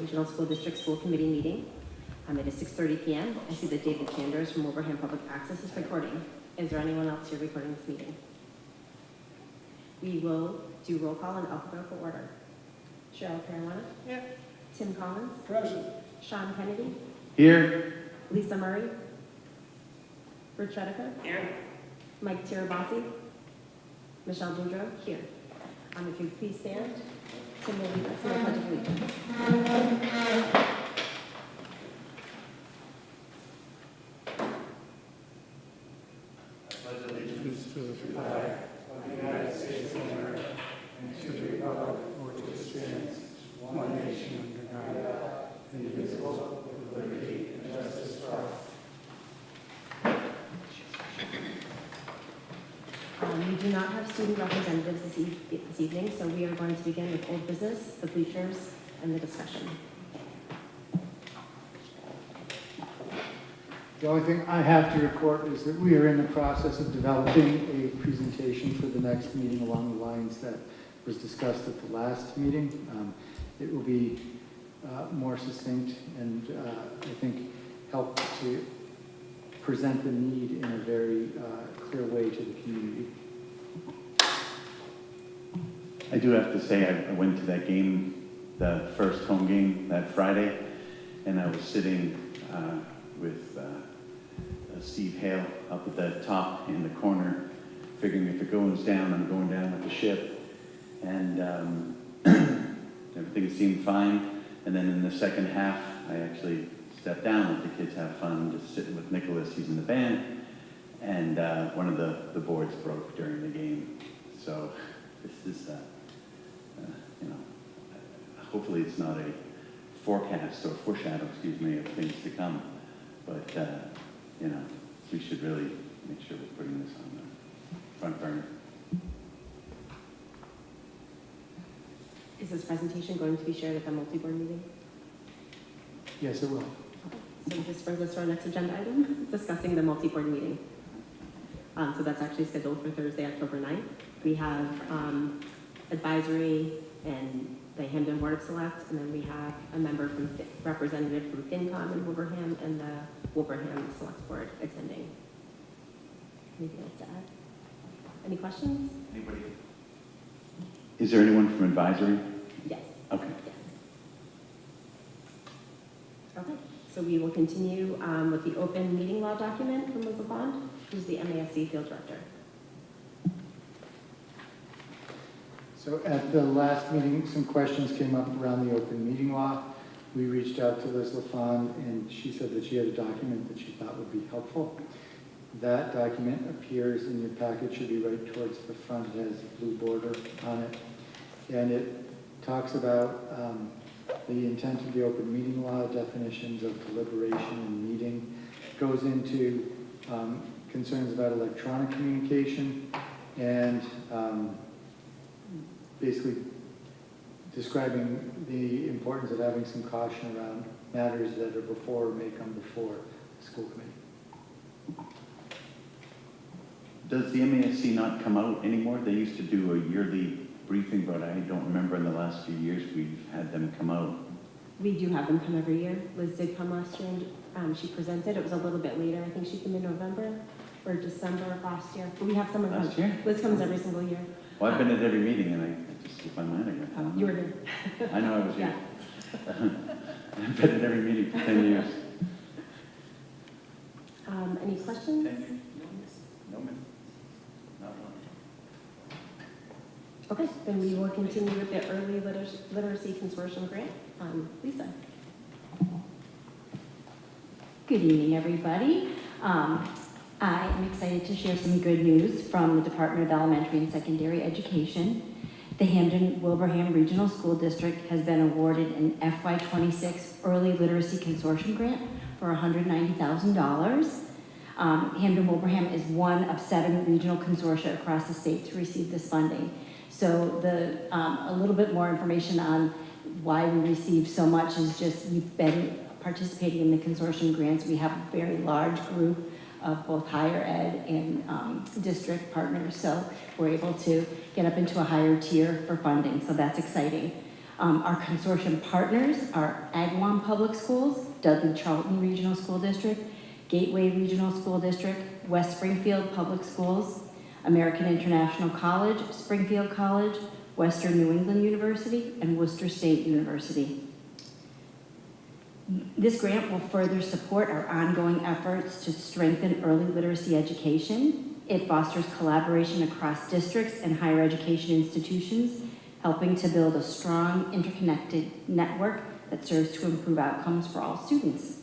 Regional School District School Committee meeting. It is 6:30 p.m. I see that David Sanders from Wilbraham Public Access is recording. Is there anyone else here recording this meeting? We will do roll call in alphabetical order. Cheryl Caruana? Here. Tim Collins? Present. Sean Kennedy? Here. Lisa Murray? Rich Rediker? Here. Mike Tirabassi? Michelle Boudreau? Here. If you please stand, Tim will lead us in the Pledge of Allegiance. To the flag of the United States of America and to the republic for which it stands, one nation under God, indivisible, with liberty and justice for all. We do not have student representatives this evening, so we are going to begin with old business, the bleachers, and the discussion. The only thing I have to report is that we are in the process of developing a presentation for the next meeting along the lines that was discussed at the last meeting. It will be more succinct and I think help to present the need in a very clear way to the community. I do have to say, I went to that game, the first home game that Friday, and I was sitting with Steve Hale up at the top in the corner, figuring if it goes down, I'm going down with the ship. And everything seemed fine. And then in the second half, I actually stepped down, let the kids have fun, just sitting with Nicholas, he's in the band. And one of the boards broke during the game. So this is, hopefully it's not a forecast or foreshadow, excuse me, of things to come. But, we should really make sure we're putting this on the front burner. Is this presentation going to be shared at the multi-board meeting? Yes, it will. Okay. So this brings us to our next agenda item, discussing the multi-board meeting. So that's actually scheduled for Thursday, October 9th. We have advisory and the Hamden Board of Select, and then we have a member from representative from FinCom in Wilbraham and the Wilbraham Select Board attending. Anything else to add? Any questions? Anybody? Is there anyone from advisory? Yes. Okay. Yes. Okay. So we will continue with the open meeting law document from Liz LaBond, who's the MASC field director. So at the last meeting, some questions came up around the open meeting law. We reached out to Liz LaFond, and she said that she had a document that she thought would be helpful. That document appears in your packet, should be right towards the front. It has a blue border on it. And it talks about the intent of the open meeting law, definitions of deliberation and meeting, goes into concerns about electronic communication, and basically describing the importance of having some caution around matters that are before or may come before the school committee. Does the MASC not come out anymore? They used to do a yearly briefing, but I don't remember in the last few years we've had them come out. We do have them come every year. Liz did come last year and she presented. It was a little bit later. I think she came in November or December of last year. But we have someone Last year? Liz comes every single year. Well, I've been at every meeting and I just slipped my mind again. You were here. I know I was here. Yeah. I've been at every meeting for 10 years. Any questions? 10 years? No, ma'am. Not one. Okay, then we will continue with the Early Literacy Consortium grant. Lisa. Good evening, everybody. I am excited to share some good news from the Department of Elementary and Secondary Education. The Hamden Wilbraham Regional School District has been awarded an FY26 Early Literacy Consortium grant for $190,000. Hamden Wilbraham is one of 7 regional consortia across the state to receive this funding. So a little bit more information on why we received so much is just you've been participating in the consortium grants. We have a very large group of both higher ed and district partners, so we're able to get up into a higher tier for funding, so that's exciting. Our consortium partners are Agawam Public Schools, Dudley Charlton Regional School District, Gateway Regional School District, West Springfield Public Schools, American International College, Springfield College, Western New England University, and Worcester State University. This grant will further support our ongoing efforts to strengthen early literacy education. It fosters collaboration across districts and higher education institutions, helping to build a strong, interconnected network that serves to improve outcomes for all students.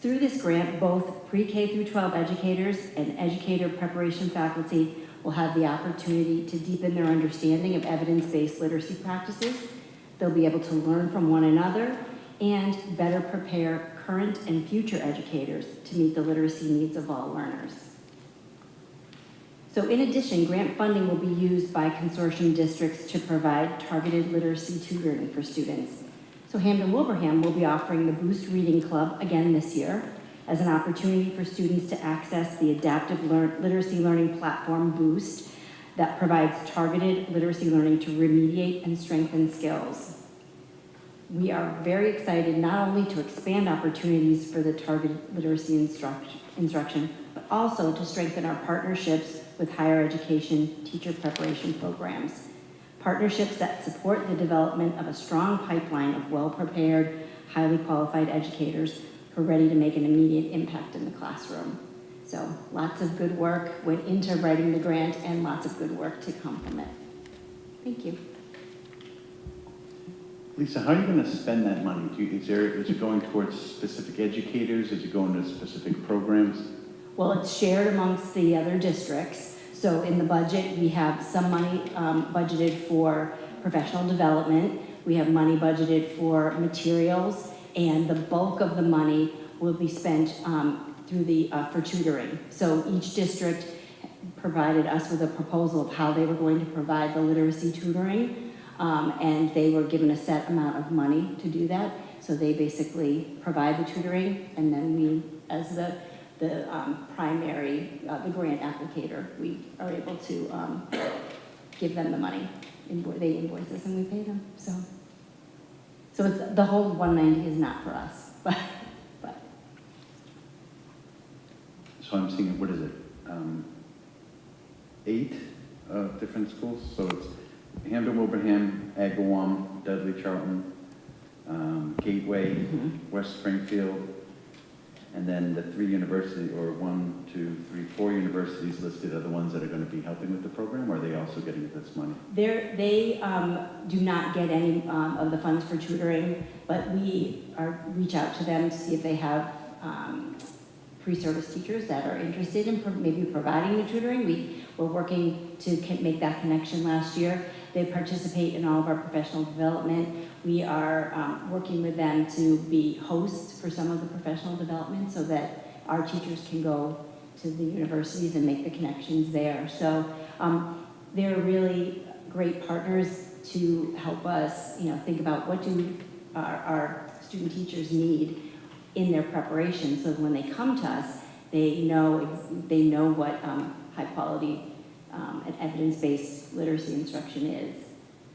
Through this grant, both pre-K through 12 educators and educator preparation faculty will have the opportunity to deepen their understanding of evidence-based literacy practices. They'll be able to learn from one another and better prepare current and future educators to meet the literacy needs of all learners. So in addition, grant funding will be used by consortium districts to provide targeted literacy tutoring for students. So Hampden-Wilbraham will be offering the Boost Reading Club again this year as an opportunity for students to access the adaptive literacy learning platform Boost that provides targeted literacy learning to remediate and strengthen skills. We are very excited not only to expand opportunities for the targeted literacy instruction, but also to strengthen our partnerships with higher education teacher preparation programs. Partnerships that support the development of a strong pipeline of well-prepared, highly qualified educators who are ready to make an immediate impact in the classroom. So lots of good work went into writing the grant and lots of good work to come from it. Thank you. Lisa, how are you going to spend that money? Is it going towards specific educators? Is it going to specific programs? Well, it's shared amongst the other districts. So in the budget, we have some money budgeted for professional development. We have money budgeted for materials, and the bulk of the money will be spent for tutoring. So each district provided us with a proposal of how they were going to provide the literacy tutoring. And they were given a set amount of money to do that. So they basically provide the tutoring, and then we, as the primary, the grant applicator, we are able to give them the money. They invoice us and we pay them. So it's, the whole 190 is not for us, but. So I'm seeing, what is it? 8 different schools? So it's Hampden-Wilbraham, Agawam, Dudley Charlton, Gateway, West Springfield, and then the 3 universities, or 1, 2, 3, 4 universities listed are the ones that are going to be helping with the program, or are they also getting this money? They do not get any of the funds for tutoring, but we reach out to them to see if they have pre-service teachers that are interested in maybe providing the tutoring. We were working to make that connection last year. They participate in all of our professional development. We are working with them to be hosts for some of the professional development so that our teachers can go to the universities and make the connections there. So they're really great partners to help us, think about what do our student teachers need in their preparation, so when they come to us, they know what high quality and evidence-based literacy instruction is.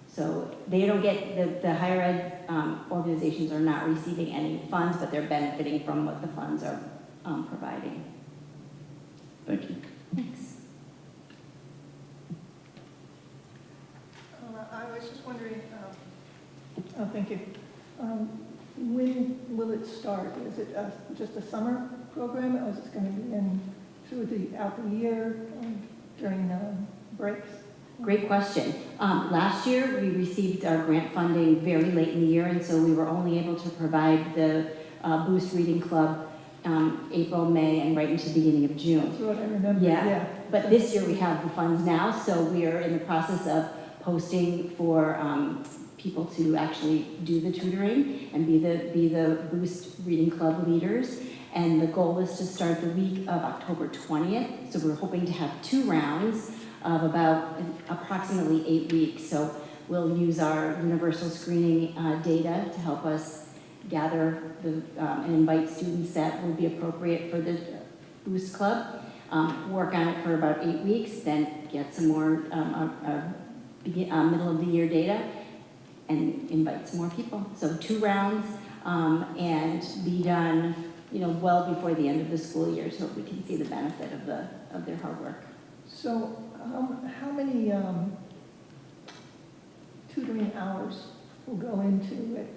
So they don't get, the higher ed organizations are not receiving any funds, but they're benefiting from what the funds are providing. Thank you. Thanks. I was just wondering, thank you. When will it start? Is it just a summer program, or is it going to be throughout the year during breaks? Great question. Last year, we received our grant funding very late in the year, and so we were only able to provide the Boost Reading Club April, May, and right into the beginning of June. That's what I remember. Yeah. But this year we have the funds now, so we are in the process of posting for people to actually do the tutoring and be the Boost Reading Club leaders. And the goal is to start the week of October 20th. So we're hoping to have 2 rounds of about approximately 8 weeks. So we'll use our universal screening data to help us gather and invite students that will be appropriate for the Boost Club. Work on it for about 8 weeks, then get some more middle of the year data. and invite some more people. So 2 rounds, and be done, well before the end of the school year, so we can see the benefit of their hard work. So how many tutoring hours will go into it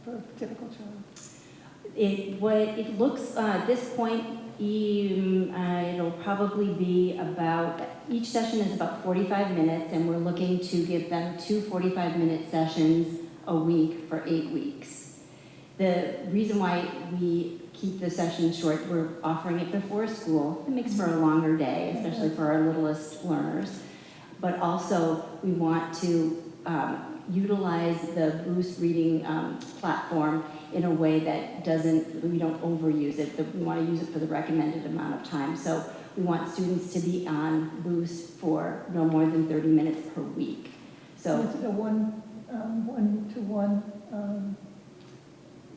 for a typical child? What it looks, at this point, it'll probably be about, each session is about 45 minutes, and we're looking to give them 2 45-minute sessions a week for 8 weeks. The reason why we keep the sessions short, we're offering it before school. It makes for a longer day, especially for our littlest learners. But also, we want to utilize the Boost reading platform in a way that we don't overuse it. We want to use it for the recommended amount of time. So we want students to be on Boost for no more than 30 minutes per week. So is it a one-to-one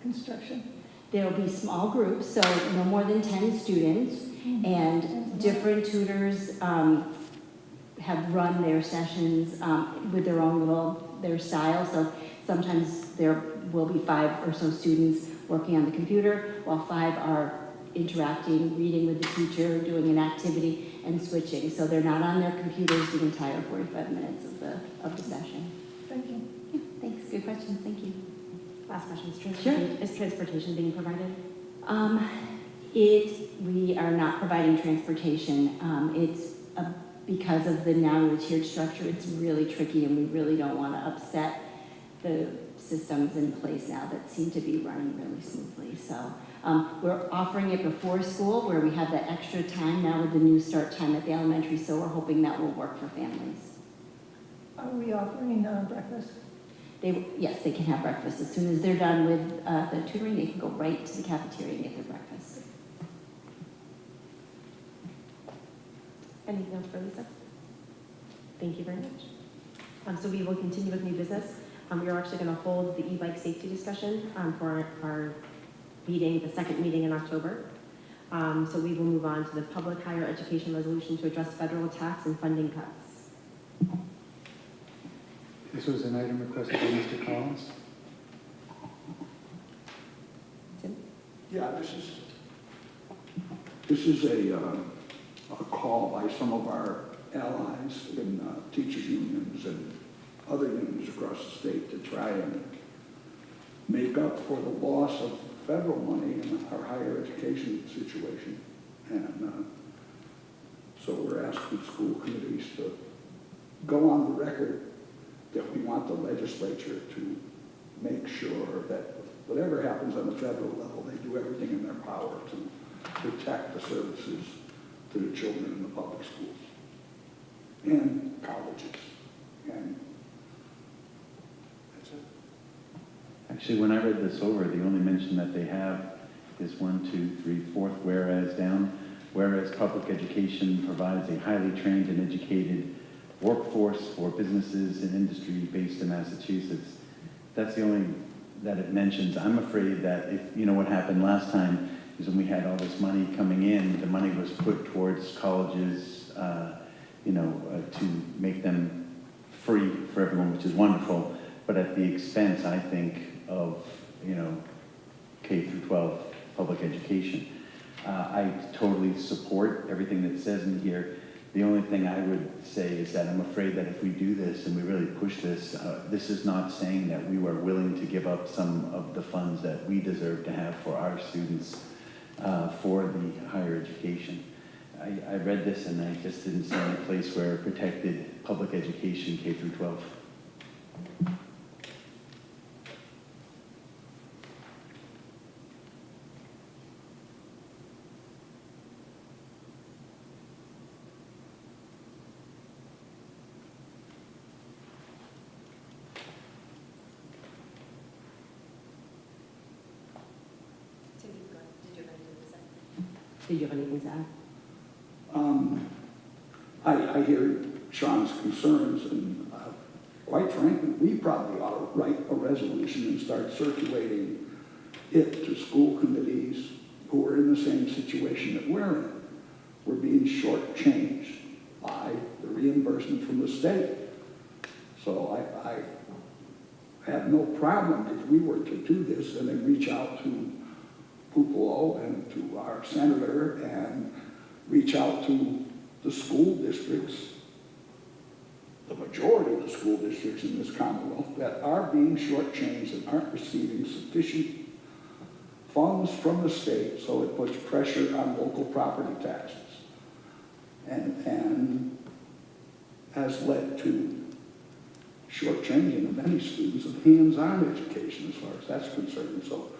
construction? There'll be small groups, so no more than 10 students, and different tutors have run their sessions with their own their style. So sometimes there will be 5 or so students working on the computer, while 5 are interacting, reading with the teacher, doing an activity, and switching. So they're not on their computers the entire 45 minutes of the session. Thank you. Yeah, thanks, good question, thank you. Last question, Sure. is transportation being provided? We are not providing transportation. Because of the now tiered structure, it's really tricky, and we really don't want to upset the systems in place now that seem to be running really smoothly. So we're offering it before school, where we have that extra time now with the new start time at the elementary, so we're hoping that will work for families. Are we offering breakfast? Yes, they can have breakfast. As soon as they're done with the tutoring, they can go right to the cafeteria and get their breakfast. Anything else for Lisa? Thank you very much. So we will continue with new business. We are actually going to hold the e-bike safety discussion for our meeting, the second meeting in October. So we will move on to the public higher education resolution to address federal tax and funding cuts. This was an item requested by Mr. Collins. Tim? Yeah, this is a call by some of our allies in teachers unions and other unions across the state to try and make up for the loss of federal money in our higher education situation. And so we're asking school committees to go on the record that we want the legislature to make sure that whatever happens on the federal level, they do everything in their power to protect the services to the children in the public schools and colleges. And that's it. Actually, when I read this over, the only mention that they have is 1, 2, 3, 4th whereas down. Whereas public education provides a highly trained and educated workforce for businesses and industry based in Massachusetts. That's the only that it mentions. I'm afraid that if, what happened last time is when we had all this money coming in, the money was put towards colleges, to make them free for everyone, which is wonderful, but at the expense, I think, of, K through 12 public education. I totally support everything that says in here. The only thing I would say is that I'm afraid that if we do this and we really push this, this is not saying that we are willing to give up some of the funds that we deserve to have for our students for the higher education. I read this and I just didn't see any place where it protected public education K through 12. Did you have anything to add? I hear Sean's concerns, and quite frankly, we probably ought to write a resolution and start circulating it to school committees who are in the same situation that we're in. We're being shortchanged by the reimbursement from the state. So I have no problem if we were to do this and then reach out to Pupelo and to our senator and reach out to the school districts, the majority of the school districts in this Commonwealth that are being shortchanged and aren't receiving sufficient funds from the state, so it puts pressure on local property taxes. And has led to shortchanging of many students of hands-on education as far as that's concerned. So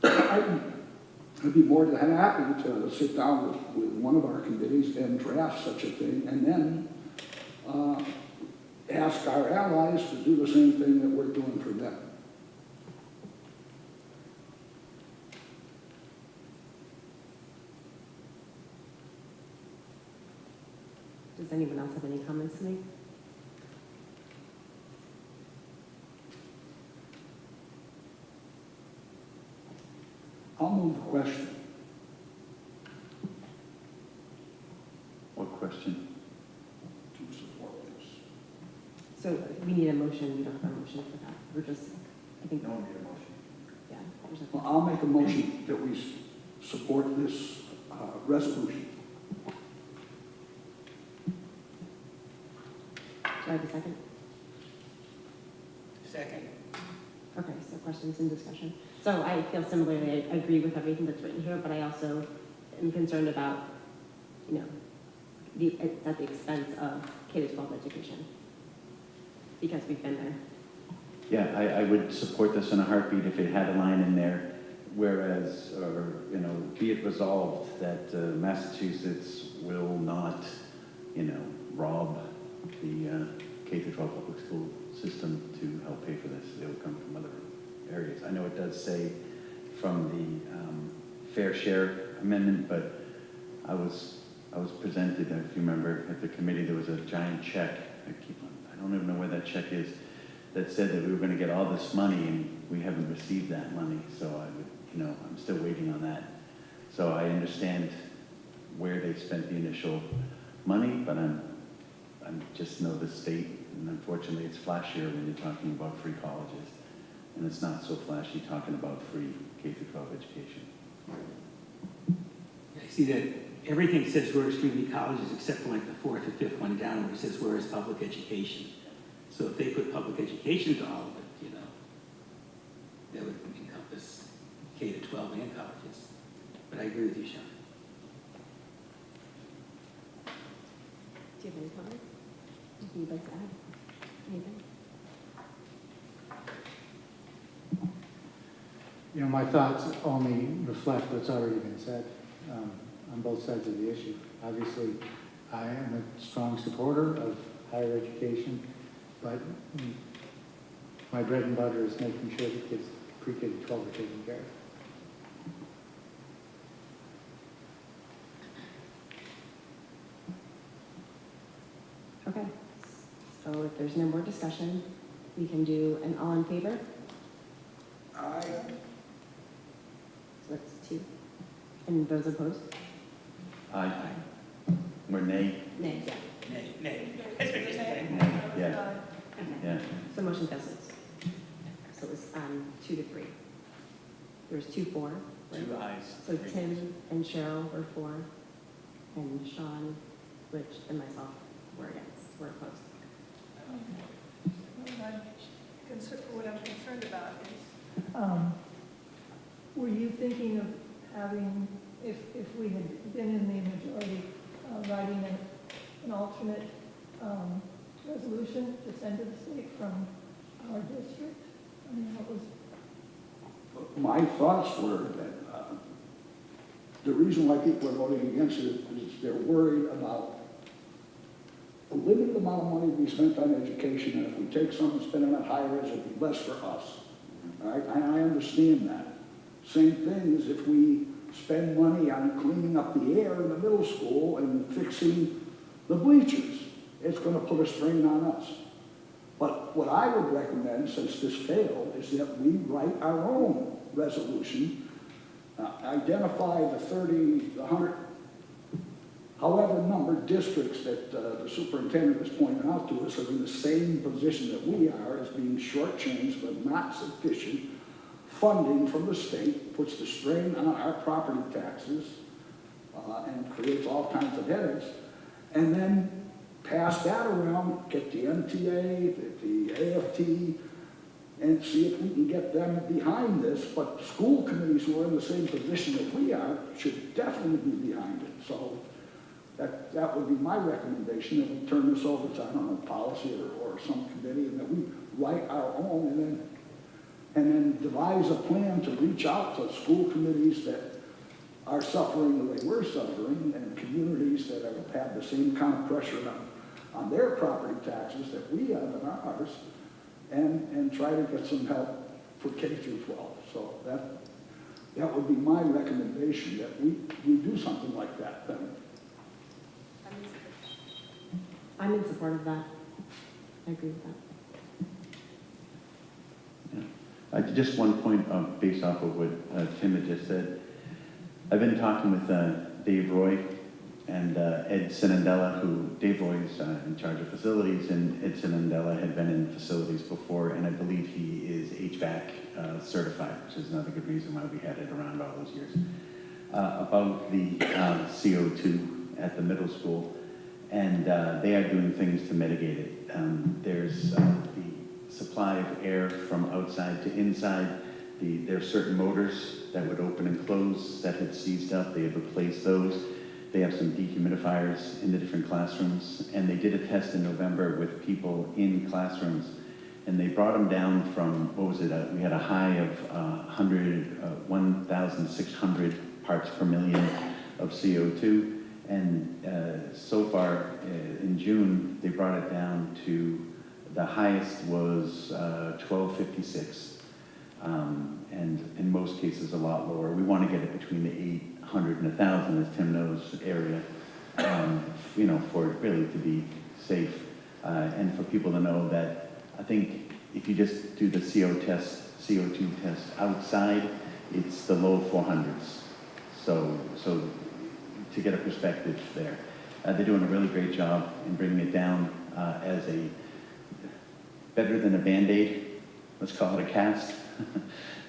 I'd be more than happy to sit down with one of our committees and draft such a thing, and then ask our allies to do the same thing that we're doing for them. Does anyone else have any comments to make? I'll move the question. What question? To support this. So we need a motion, we don't have a motion for that. We're just, I think. No one made a motion. Yeah. there's a- Well, I'll make a motion that we support this resolution. Do I have a second? Second. Okay, so questions and discussion. So I feel similarly, I agree with everything that's written here, but I also am concerned about, you know, at the expense of K-12 education. Because we've been there. Yeah, I would support this in a heartbeat if it had a line in there, whereas, or, you know, be it resolved that Massachusetts will not, you know, rob the K-12 public school system to help pay for this. It will come from other areas. I know it does say from the fair share amendment, but I was presented, if you remember, at the committee, there was a giant check. I don't even know where that check is, that said that we were going to get all this money, and we haven't received that money. So I would, you know, I'm still waiting on that. So I understand where they spent the initial money, but I just know the state, and unfortunately it's flashier when you're talking about free colleges, and it's not so flashy talking about free K-12 education. I see that everything says whereas community colleges, except for like the fourth or fifth one down where it says whereas public education. So if they put public education to all of it, you know, that would encompass K-12 and colleges. But I agree with you, Sean. Do you have any comments? Anything you'd like to add? Anything? You know, my thoughts only reflect what's already been said on both sides of the issue. Obviously, I am a strong supporter of higher education, but my bread and butter is making sure that kids pre-K to 12 are taken care of. Okay, so if there's no more discussion, we can do an all in favor. Aye. So that's 2. And those opposed? Aye. Or nay? Nay. Yeah. Nay, nay. That's what you're saying. Yeah, yeah. So motion passes. So it was 2 to 3. There was 2 for. Right? 2 ayes. So Tim and Cheryl were for, and Sean, Rich, and myself were against, were opposed. What I'm concerned about is, were you thinking of having, if we had been in the majority, writing an alternate resolution to send to the state from our district? I mean, what was, My thoughts were that the reason why people are voting against it is they're worried about the limited amount of money we spent on education, and if we take some and spend it on higher ed, it'll be less for us. All right? And I understand that. Same thing as if we spend money on cleaning up the air in the middle school and fixing the bleachers. It's going to put a strain on us. But what I would recommend, since this failed, is that we write our own resolution, identify the 100 However, a number of districts that the superintendent has pointed out to us are in the same position that we are, as being shortchanged but not sufficient funding from the state, puts the strain on our property taxes, and creates all kinds of headaches, and then pass that around, get the MTA, the AFT, and see if we can get them behind this. But school committees who are in the same position that we are should definitely be behind it. So that would be my recommendation, that we turn this over to, I don't know, policy or some committee, and that we write our own, and then devise a plan to reach out to school committees that are suffering the way we're suffering, and communities that have had the same kind of pressure on their property taxes that we have on ours, and try to get some help for K through 12. So that would be my recommendation, that we do something like that then. I'm in support of that. I agree with that. Just one point based off of what Tim had just said. I've been talking with Dave Roy and Ed Sinandella, who Dave Roy is in charge of facilities, and Ed Sinandella had been in facilities before, and I believe he is HVAC certified, which is another good reason why we had it around all those years. About the CO2 at the middle school, and they are doing things to mitigate it. There's the supply of air from outside to inside. There are certain motors that would open and close that had seized up. They have replaced those. They have some dehumidifiers in the different classrooms, and they did a test in November with people in classrooms, and they brought them down from, what was it, we had a high of 1,600 parts per million of CO2, and so far in June, they brought it down to, the highest was 1,256, and in most cases a lot lower. We want to get it between the 800 and 1,000, as Tim knows, area, you know, for it really to be safe, and for people to know that, I think if you just do the CO2 test outside, it's the low 400s. So to get a perspective there, they're doing a really great job in bringing it down as a better than a Band-Aid, let's call it a cast,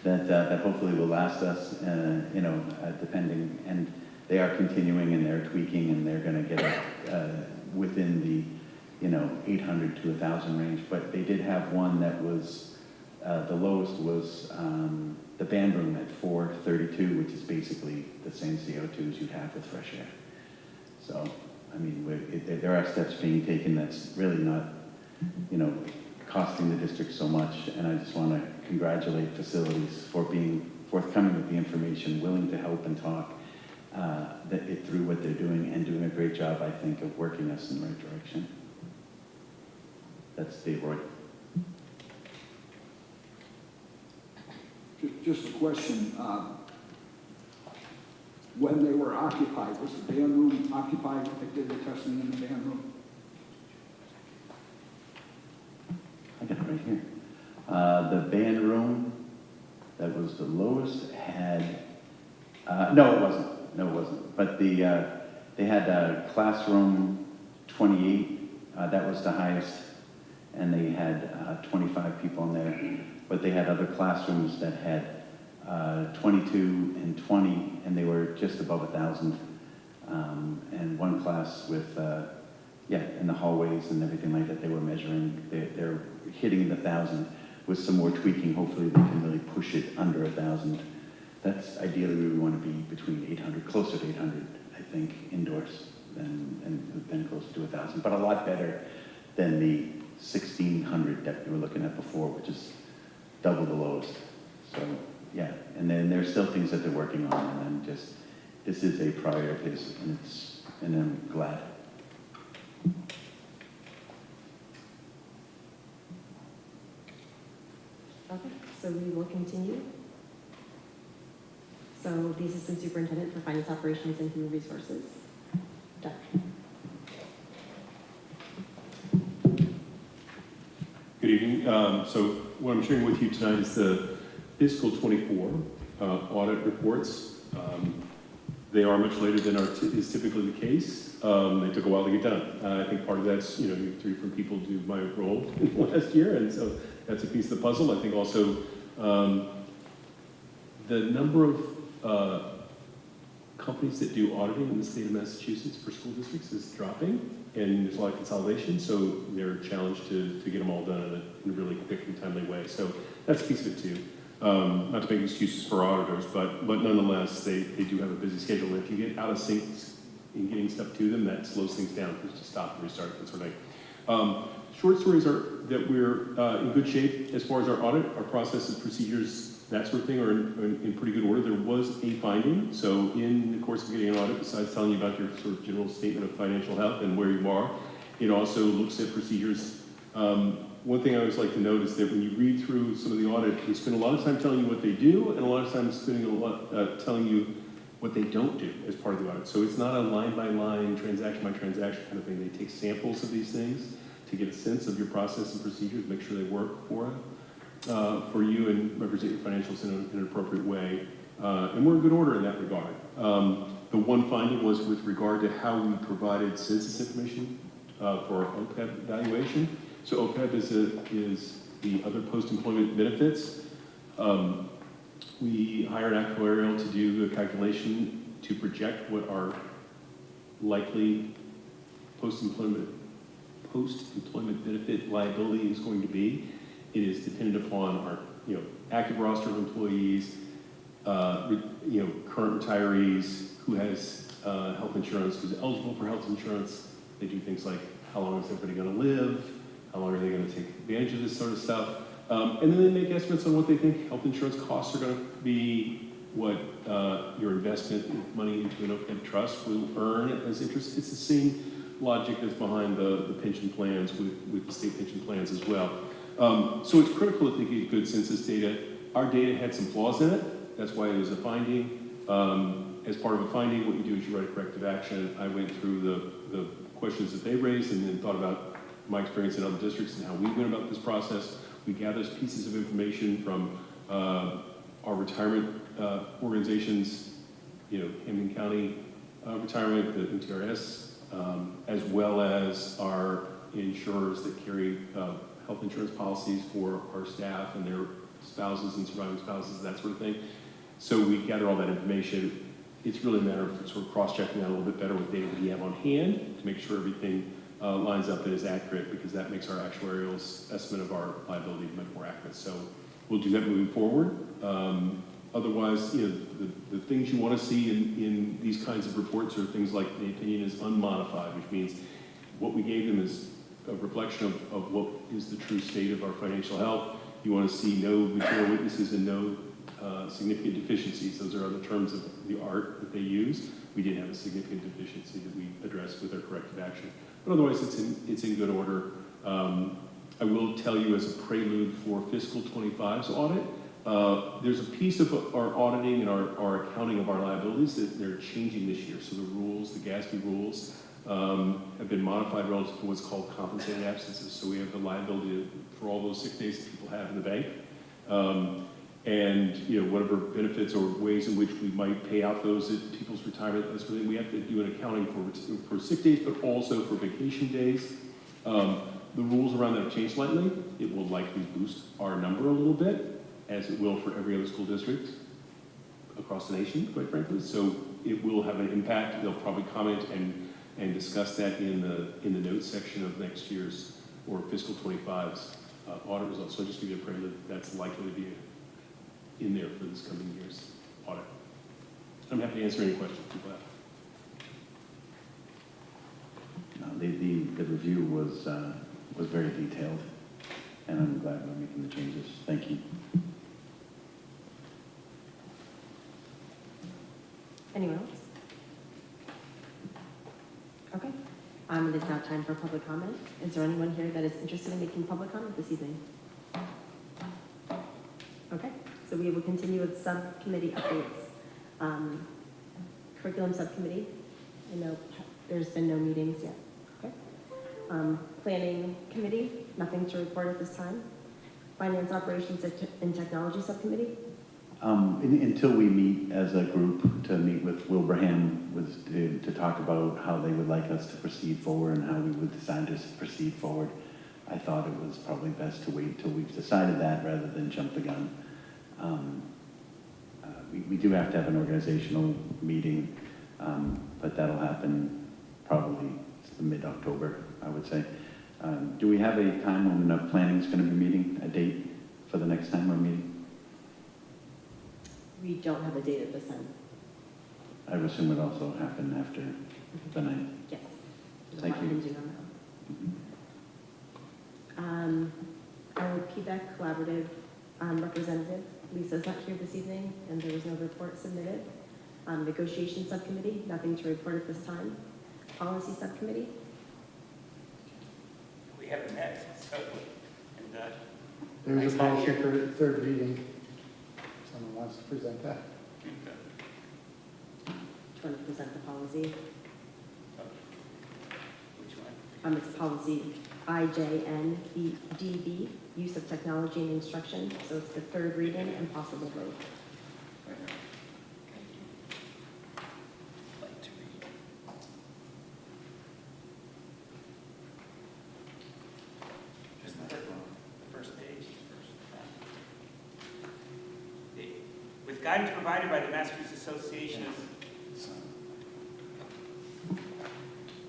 that hopefully will last us, you know, depending, and they are continuing and they're tweaking, and they're going to get it within the, you know, 800 to 1,000 range. But they did have one that was, the lowest was the band room at 432, which is basically the same CO2 as you'd have with fresh air. So, I mean, there are steps being taken that's really not, you know, costing the district so much, and I just want to congratulate facilities for being forthcoming with the information, willing to help and talk through what they're doing, and doing a great job, I think, of working us in the right direction. That's Dave Roy. Just a question. When they were occupied, was the band room occupied when they did the testing in the band room? I got it right here. The band room that was the lowest had, no, it wasn't. No, it wasn't. But they had classroom 28, that was the highest, and they had 25 people in there. But they had other classrooms that had 22 and 20, and they were just above 1,000. And one class with, in the hallways and everything like that, they were measuring, they're hitting the 1,000 with some more tweaking. Hopefully they can really push it under 1,000. That's ideally where we want to be, between 800, closer to 800, I think, indoors, than closer to 1,000. But a lot better than the 1,600 that we were looking at before, which is double the lowest. So, yeah, and then there's still things that they're working on, and I'm just, this is a priority of his, and I'm glad. Okay, so we will continue. So the Assistant Superintendent for Finance Operations and Human Resources, Doug. Good evening. So what I'm sharing with you tonight is the fiscal 24 audit reports. They are much later than is typically the case. They took a while to get done. I think part of that's, you have 3 different people do my role last year, and so that's a piece of the puzzle. I think also the number of companies that do auditing in the state of Massachusetts for school districts is dropping, and there's a lot of consolidation, so they're challenged to get them all done in a really quick and timely way. So that's a piece of it too. Not to make excuses for auditors, but nonetheless, they do have a busy schedule. And if you get out of sync in getting stuff to them, that slows things down. Just to stop and restart, that sort of thing. Short stories are that we're in good shape as far as our audit, our processes, procedures, that sort of thing are in pretty good order. There was a finding, so in the course of getting an audit, besides telling you about your sort of general statement of financial health and where you are, it also looks at procedures. One thing I always like to note is that when you read through some of the audit, they spend a lot of time telling you what they do, and a lot of time spending a lot telling you what they don't do as part of the audit. So it's not a line-by-line, transaction-by-transaction kind of thing. They take samples of these things to get a sense of your process and procedures, make sure they work for you and represent your financials in an appropriate way. And we're in good order in that regard. The one finding was with regard to how we provided census information for our OPEB evaluation. So OPEB is the other post-employment benefits. We hired actuarial to do a calculation to project what our likely post-employment benefit liability is going to be. It is dependent upon our active roster of employees, current retirees, who has health insurance, who's eligible for health insurance. They do things like how long is everybody going to live, how long are they going to take advantage of this sort of stuff, and then they make estimates on what they think health insurance costs are going to be, what your investment money into an OPEB trust will earn as interest. It's the same logic that's behind the pension plans with the state pension plans as well. So it's critical that they get good census data. Our data had some flaws in it. That's why it was a finding. As part of a finding, what you do is you write a corrective action. I went through the questions that they raised and then thought about my experience in other districts and how we went about this process. We gathered pieces of information from our retirement organizations, Hamden County Retirement, the MTRS, as well as our insurers that carry health insurance policies for our staff and their spouses and surviving spouses, that sort of thing. So we gather all that information. It's really a matter of sort of cross-checking that a little bit better with data that we have on hand to make sure everything lines up and is accurate, because that makes our actuarial's estimate of our liability much more accurate. So we'll do that moving forward. Otherwise, the things you want to see in these kinds of reports are things like the opinion is unmodified, which means what we gave them is a reflection of what is the true state of our financial health. You want to see no material weaknesses and no significant deficiencies. Those are other terms of the art that they use. We didn't have a significant deficiency that we addressed with our corrective action. But otherwise, it's in good order. I will tell you as a prelude for fiscal 25's audit, there's a piece of our auditing and our accounting of our liabilities that they're changing this year. So the rules, the GASB rules, have been modified relative to what's called compensated absences. So we have the liability for all those sick days that people have in the bank. And whatever benefits or ways in which we might pay out those at people's retirement, that's what we have to do an accounting for sick days, but also for vacation days. The rules around that have changed slightly. It will likely boost our number a little bit, as it will for every other school district across the nation, quite frankly. So it will have an impact. They'll probably comment and discuss that in the notes section of next year's or fiscal 25's audit results. So I'll just give you a prelude. That's likely to be in there for this coming year's audit. I'm happy to answer any questions people have. No, the review was very detailed, and I'm glad we're making the changes. Thank you. Anyone else? Okay. It is now time for public comment. Is there anyone here that is interested in making public comment this evening? Okay. So we will continue with subcommittee updates. Curriculum subcommittee, I know there's been no meetings yet. Okay. Planning committee, nothing to report at this time. Finance operations and technology subcommittee, Until we meet as a group to meet with Wilbraham was to talk about how they would like us to proceed forward and how we would decide to proceed forward. I thought it was probably best to wait till we've decided that rather than jump the gun. We do have to have an organizational meeting, but that'll happen probably mid-October, I would say. Do we have a time when the planning is going to be meeting, a date for the next time we're meeting? We don't have a date at this time. I would assume it also happen after the night. Yes. There's a Thank lot you. hinging on that. Our PVAC collaborative representative, Lisa's not here this evening, and there was no report submitted. Negotiation subcommittee, nothing to report at this time. Policy subcommittee, We haven't met, so, and, There's Mike's a not policy here. for third reading. Someone wants to present that? do you want to present the policy? Which one? It's policy IJNDB, use of technology in instruction. So it's the third reading and possible vote. Like to read. Just the first one, the first page, with guidance provided by the Massachusetts Association of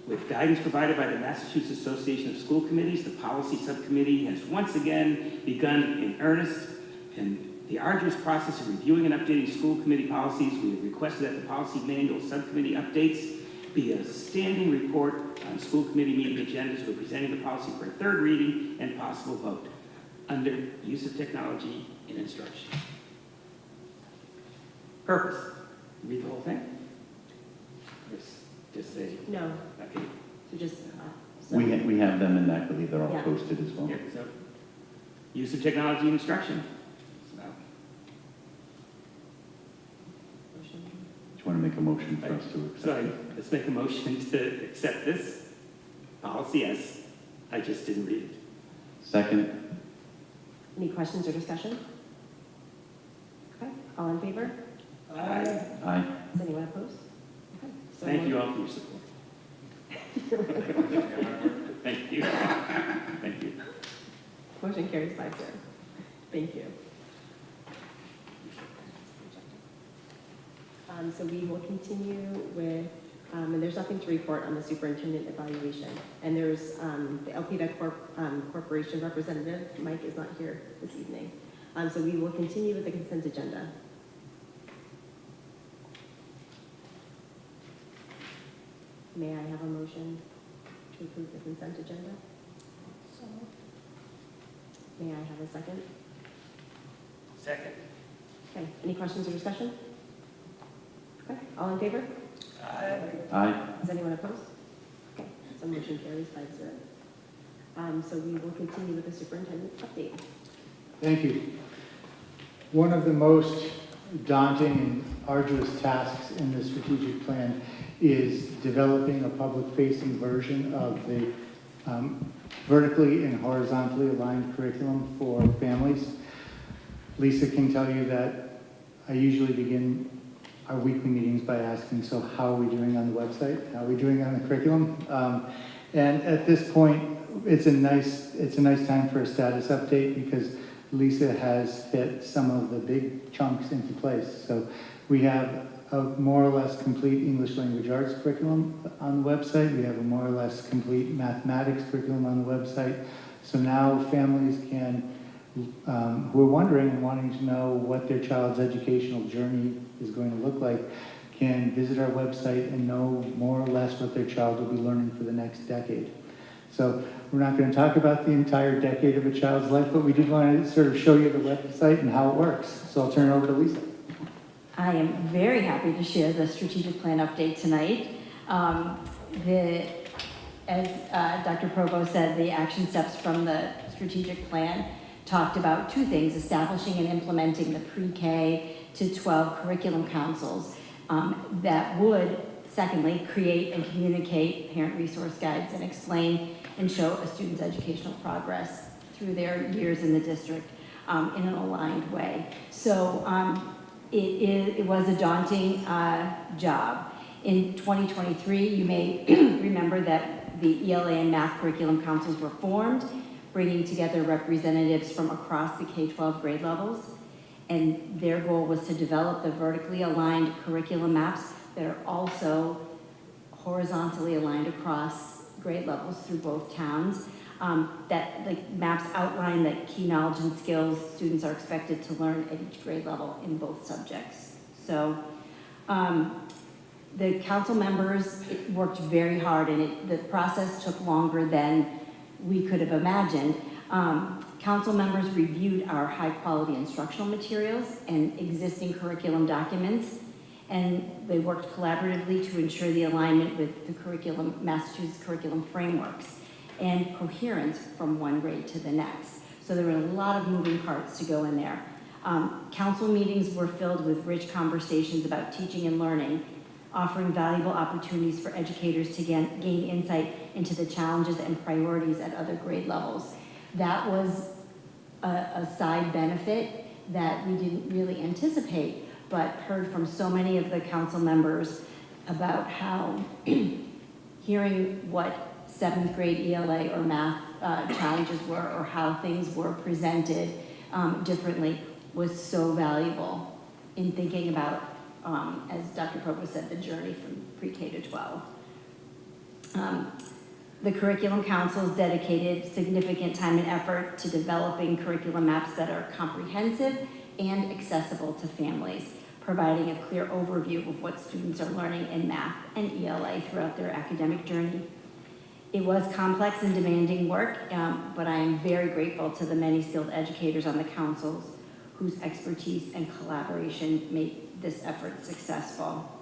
With guidance provided by the Massachusetts Association of School Committees, the Policy Subcommittee has once again begun in earnest in the arduous process of reviewing and updating school committee policies. We have requested that the Policy Manual Subcommittee updates be a standing report on school committee meeting agendas. We're presenting the policy for a third reading and possible vote under use of technology in instruction. Purpose. Read the whole thing? Just say, No, okay. so just, so, We have them, and I believe they're all Yeah. posted as well. Yeah, so, use of technology in instruction. So, motion. Do you want to make a motion for us to accept? so let's make a motion to accept this policy as I just didn't read it. Second? Any questions or discussion? Okay, all in favor? Aye. Aye. Is anyone opposed? Okay, so Thank you all for your support. Thank you. Thank you. Motion carries 5-0. Thank you. So we will continue with, and there's nothing to report on the superintendent evaluation. And there's the LPVEC Corporation representative, Mike is not here this evening. So we will continue with the consent agenda. May I have a motion to approve the consent agenda? May I have a second? Second. Okay, any questions or discussion? Okay, all in favor? Aye. Aye. Is anyone opposed? Okay, so motion carries 5-0. So we will continue with the superintendent's update. Thank you. One of the most daunting and arduous tasks in the strategic plan is developing a public-facing version of the vertically and horizontally aligned curriculum for families. Lisa can tell you that I usually begin our weekly meetings by asking, so how are we doing on the website? How are we doing on the curriculum? And at this point, it's a nice time for a status update because Lisa has hit some of the big chunks into place. So we have a more or less complete English language arts curriculum on the website. We have a more or less complete mathematics curriculum on the website. So now families can, who are wondering and wanting to know what their child's educational journey is going to look like, can visit our website and know more or less what their child will be learning for the next decade. So we're not going to talk about the entire decade of a child's life, but we did want to sort of show you the website and how it works. So I'll turn it over to Lisa. I am very happy to share the strategic plan update tonight. As Dr. Provost said, the action steps from the strategic plan talked about two things: establishing and implementing the pre-K to 12 curriculum councils that would, secondly, create and communicate parent resource guides and explain and show a student's educational progress through their years in the district in an aligned way. So it was a daunting job. In 2023, you may remember that the ELA and math curriculum councils were formed, bringing together representatives from across the K-12 grade levels. And their goal was to develop the vertically aligned curriculum maps that are also horizontally aligned across grade levels through both towns. That the maps outline the key knowledge and skills students are expected to learn at each grade level in both subjects. So the council members worked very hard, and the process took longer than we could have imagined. Council members reviewed our high-quality instructional materials and existing curriculum documents, and they worked collaboratively to ensure the alignment with the Massachusetts curriculum frameworks and coherence from one grade to the next. So there were a lot of moving parts to go in there. Council meetings were filled with rich conversations about teaching and learning, offering valuable opportunities for educators to gain insight into the challenges and priorities at other grade levels. That was a side benefit that we didn't really anticipate, but heard from so many of the council members about how hearing what 7th grade ELA or math challenges were, or how things were presented differently, was so valuable in thinking about, as Dr. Provost said, the journey from pre-K to 12. The curriculum councils dedicated significant time and effort to developing curriculum maps that are comprehensive and accessible to families, providing a clear overview of what students are learning in math and ELA throughout their academic journey. It was complex and demanding work, but I am very grateful to the many skilled educators on the councils whose expertise and collaboration made this effort successful.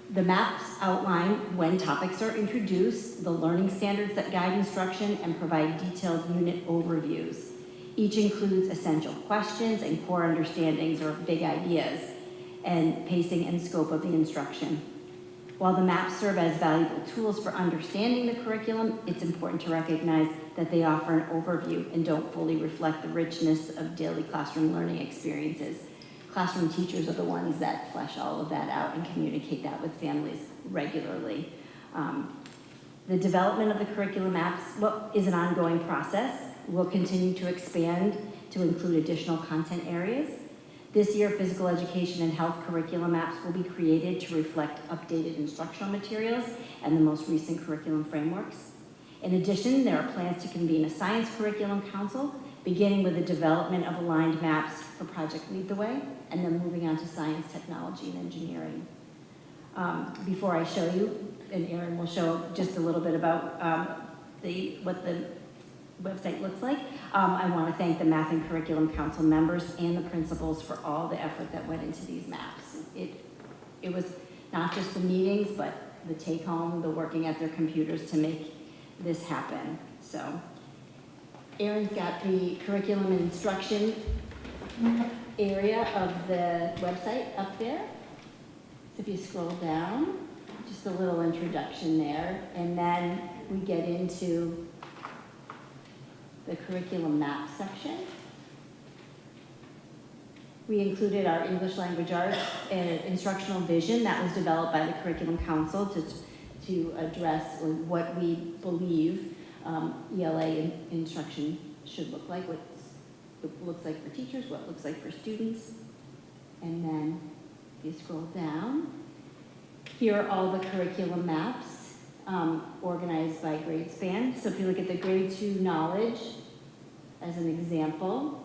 The maps outline when topics are introduced, the learning standards that guide instruction, and provide detailed unit overviews. Each includes essential questions and core understandings or big ideas, and pacing and scope of the instruction. While the maps serve as valuable tools for understanding the curriculum, it's important to recognize that they offer an overview and don't fully reflect the richness of daily classroom learning experiences. Classroom teachers are the ones that flesh all of that out and communicate that with families regularly. The development of the curriculum maps is an ongoing process. We'll continue to expand to include additional content areas. This year, physical education and health curriculum maps will be created to reflect updated instructional materials and the most recent curriculum frameworks. In addition, there are plans to convene a science curriculum council, beginning with the development of aligned maps for Project Lead the Way, and then moving on to science, technology, and engineering. Before I show you, and Erin will show just a little bit about what the website looks like, I want to thank the Math and Curriculum Council members and the principals for all the effort that went into these maps. It was not just the meetings, but the take-home, the working at their computers to make this happen. So, Erin's got the curriculum and instruction area of the website up there. So if you scroll down, just a little introduction there, and then we get into the curriculum map section. We included our English language arts and instructional vision that was developed by the Curriculum Council to address what we believe ELA instruction should look like, what it looks like for teachers, what it looks like for students. And then if you scroll down, here are all the curriculum maps organized by grade span. So if you look at the grade 2 knowledge as an example,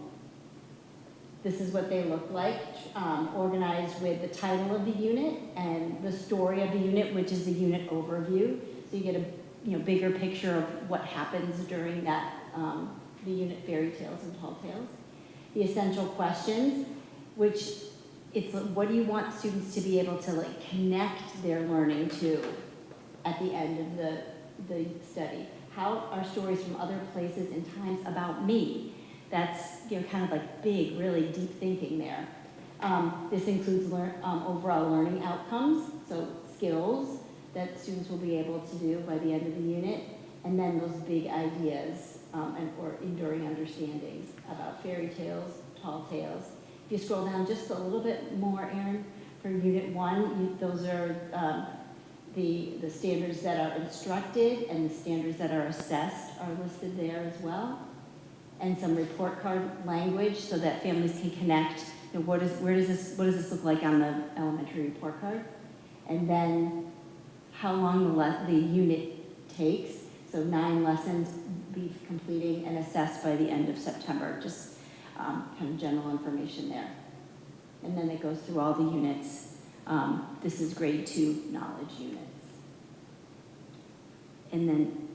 this is what they look like, organized with the title of the unit and the story of the unit, which is the unit overview. So you get a bigger picture of what happens during that, the unit fairy tales and tall tales. The essential questions, which it's what do you want students to be able to connect their learning to at the end of the study. How are stories from other places and times about me? That's kind of big, really deep thinking there. This includes overall learning outcomes, so skills that students will be able to do by the end of the unit, and then those big ideas or enduring understandings about fairy tales, tall tales, If you scroll down just a little bit more, Aaron, for Unit 1, those are the standards that are instructed and the standards that are assessed are listed there as well. And some report card language so that families can connect, you know, what does this look like on the elementary report card? And then how long the unit takes. So 9 lessons be completing and assessed by the end of September, just kind of general information there. And then it goes through all the units. This is grade 2 knowledge units. And then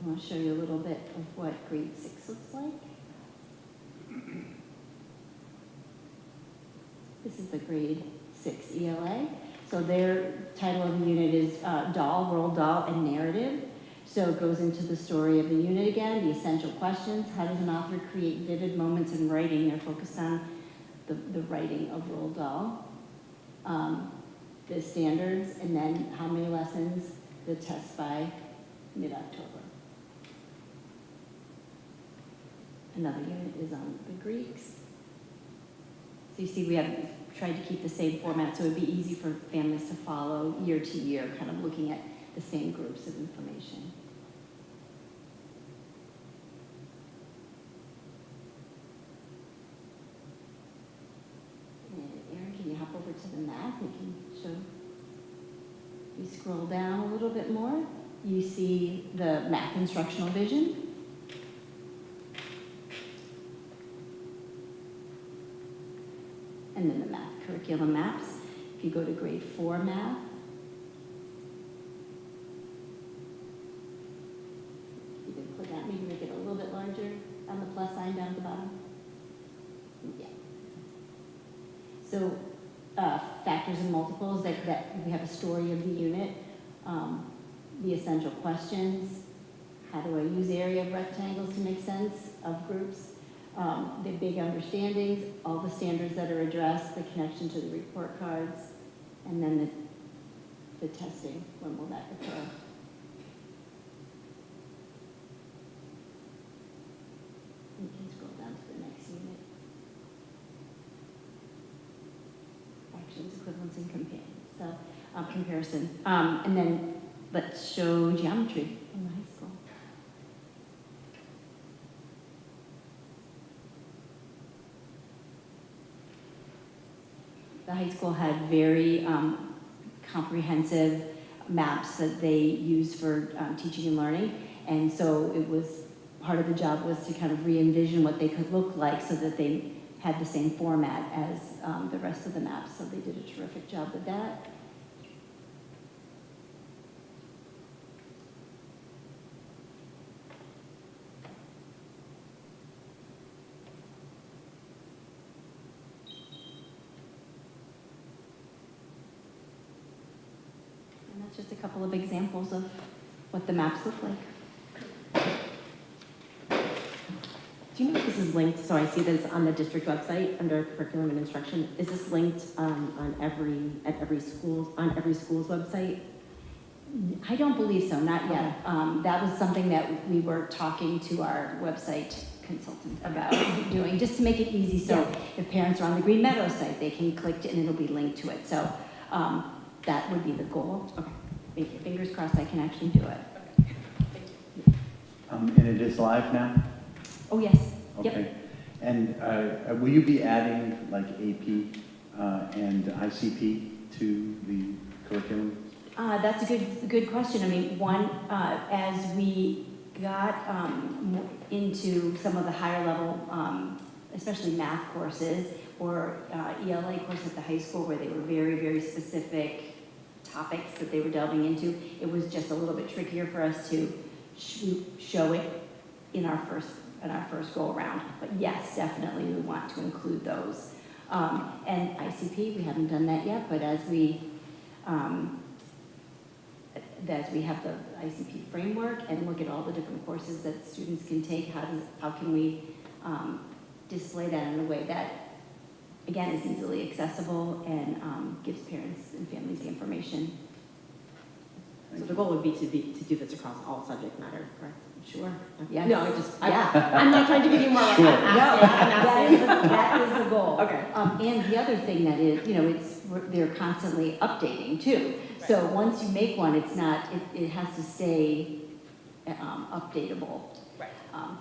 I want to show you a little bit of what grade 6 looks like. This is the grade 6 ELA. So their title of the unit is Doll, World Doll, and Narrative. So it goes into the story of the unit again, the essential questions. How does an author create vivid moments in writing? They're focused on the writing of Roald Dahl. The standards, and then how many lessons, the test by mid-October. Another unit is on the Greeks. So you see we have tried to keep the same format so it would be easy for families to follow year to year, kind of looking at the same groups of information. And Aaron, can you hop over to the math? We can show. You scroll down a little bit more, you see the math instructional vision. And then the math curriculum maps. If you go to grade 4 math, you can click that, maybe make it a little bit larger on the plus sign down at the bottom. Yeah. So factors and multiples, that we have a story of the unit, the essential questions, how do I use area of rectangles to make sense of groups, the big understandings, all the standards that are addressed, the connection to the report cards, and then the testing, when will that occur? You can scroll down to the next unit. Actions, equivalence, and comparison. And then let's show geometry in the high school. The high school had very comprehensive maps that they use for teaching and learning. And so it was, part of the job was to kind of re-envision what they could look like so that they had the same format as the rest of the maps. So they did a terrific job with that. And that's just a couple of examples of what the maps look like. Do you know if this is linked? So I see that it's on the district website under curriculum and instruction. Is this linked on every school's website? I don't believe so, not yet. That was something that we were talking to our website consultant about doing, just to make it easy. So if parents are on the Green Meadows site, they can click it and it'll be linked to it. So that would be the goal. Okay, thank you. Fingers crossed I can actually do it. Okay, thank you. And it is live now? Oh, yes. Okay. Yep. And will you be adding like AP and ICP to the curriculum? That's a good question. I mean, one, as we got into some of the higher level, especially math courses or ELA courses at the high school where they were very, very specific topics that they were delving into, it was just a little bit trickier for us to show it in our first go around. But yes, definitely we want to include those. And ICP, we haven't done that yet, but as we have the ICP framework and look at all the different courses that students can take, how can we display that in a way that, again, is easily accessible and gives parents and families the information. So the goal would be to do this across all subject matter, correct? Sure. Yes. No, Yeah. I'm not trying to give you more, like, Sure. I'm asking. That is the goal. Okay. And the other thing that is, they're constantly updating too. So once you make one, it has to stay updatable. Right.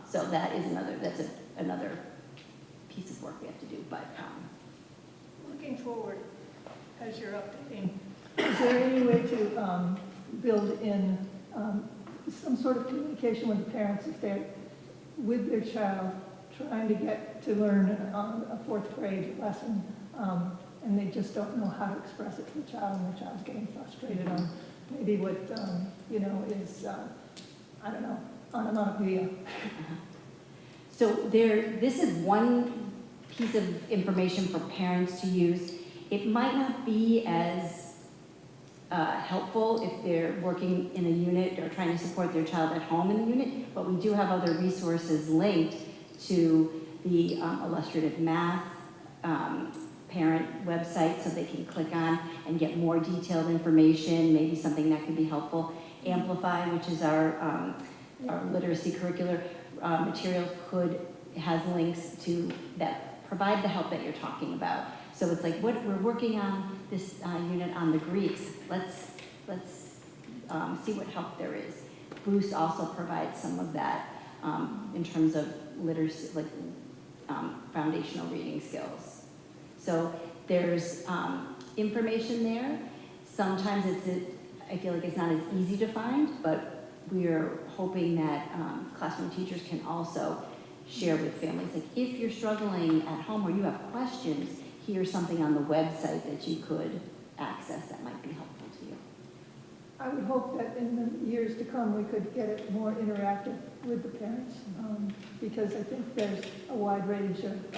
So that's another piece of work we have to do, but, Looking forward, as you're updating, is there any way to build in some sort of communication with the parents if they're with their child trying to get to learn a fourth grade lesson, and they just don't know how to express it to the child, and the child's getting frustrated on maybe what, is, I don't know, onomatopoeia. So this is one piece of information for parents to use. It might not be as helpful if they're working in a unit or trying to support their child at home in the unit, but we do have other resources linked to the illustrative math parent website, so they can click on and get more detailed information, maybe something that could be helpful. Amplify, which is our literacy curricular material, has links to that provide the help that you're talking about. So it's like, what we're working on this unit on the Greeks. Let's see what help there is. Boost also provides some of that in terms of literacy, like foundational reading skills. So there's information there. Sometimes I feel like it's not as easy to find, but we're hoping that classroom teachers can also share with families. Like, if you're struggling at home or you have questions, here's something on the website that you could access that might be helpful to you. I would hope that in the years to come, we could get it more interactive with the parents, because I think there's a wide range of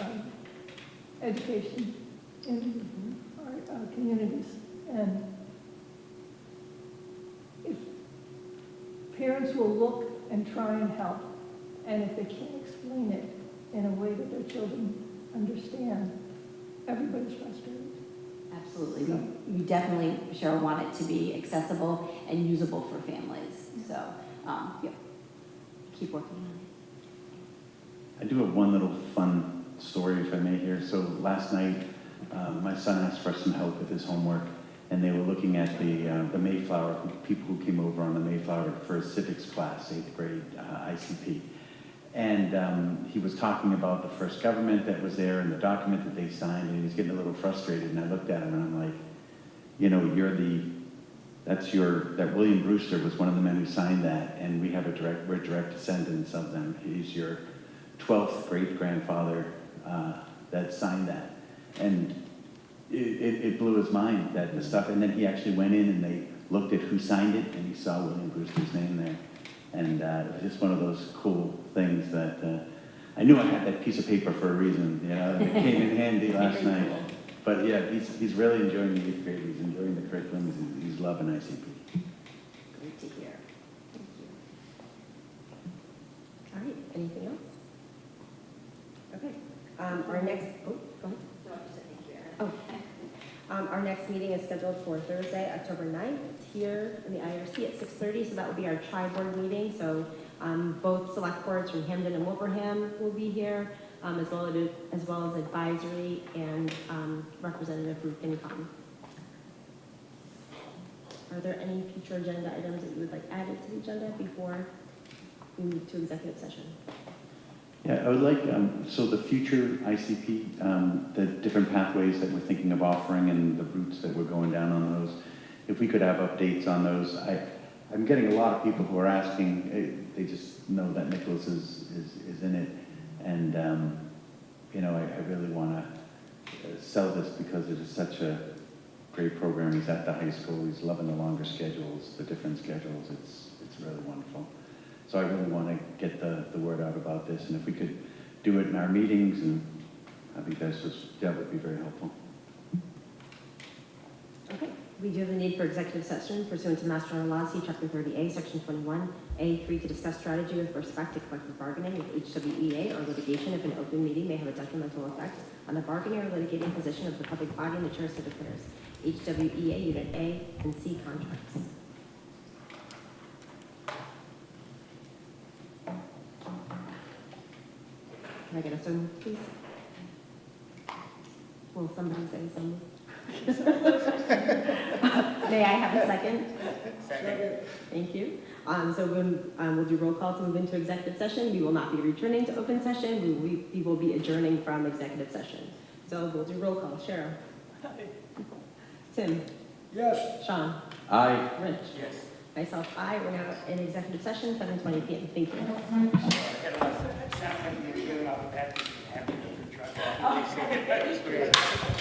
education in our communities. And if parents will look and try and help, and if they can't explain it in a way that their children understand, everybody's frustrated. Absolutely. We definitely, Cheryl, want it to be accessible and usable for families. So, yeah, keep working on it. I do have one little fun story, if I may, here. So last night, my son asked for some help with his homework, and they were looking at the Mayflower, people who came over on the Mayflower for a civics class, 8th grade ICP. And he was talking about the first government that was there and the document that they signed, and he was getting a little frustrated. And I looked at him and I'm like, that William Brewster was one of the men who signed that, and we're direct descendants of them. He's your 12th great grandfather that signed that. And it blew his mind, that the stuff, and then he actually went in and they looked at who signed it, and he saw William Brewster's name there. And it was just one of those cool things that I knew I had that piece of paper for a reason. It came in handy last night. But yeah, he's really enjoying the 8th grade. He's enjoying the curriculum. He's loving ICP. Great to hear. Thank you. All right, anything else? Okay. Our next, go ahead. Oh. Our next meeting is scheduled for Thursday, October 9th. It's here in the IRC at 6:30, so that will be our tri-board meeting. So both select boards from Hamden and Wilbraham will be here, as well as advisory and Representative from FinCom. Are there any future agenda items that you would like added to the agenda before we move to executive session? Yeah, I would like, so the future ICP, the different pathways that we're thinking of offering and the routes that we're going down on those, if we could have updates on those. I'm getting a lot of people who are asking, they just know that Nicholas is in it. And, I really want to sell this because it is such a great program. He's at the high school. He's loving the longer schedules, the different schedules. It's really wonderful. So I really want to get the word out about this, and if we could do it in our meetings, and I think that would be very helpful. Okay. We do have a need for executive session pursuant to Mass General Law, C Chapter 30A, Section 21A3, to discuss strategy with respect to collective bargaining with HWEA or litigation if an open meeting may have a detrimental effect on the bargaining or litigating position of the public body in the chair so declares. HWEA Unit A and C contracts. Can I get a so moved, please? Will somebody say so moved? May I have a second? Second. Thank you. So we'll do roll call to move into executive session. We will not be returning to open session. We will be adjourning from executive session. So we'll do roll call. Cheryl? Tim? Yes. Sean? Aye. Rich? Yes. Myself, aye. We're now in executive session, 7:20 PM. Thank you. Sounds like you're feeling all the bad things that happened to the truck.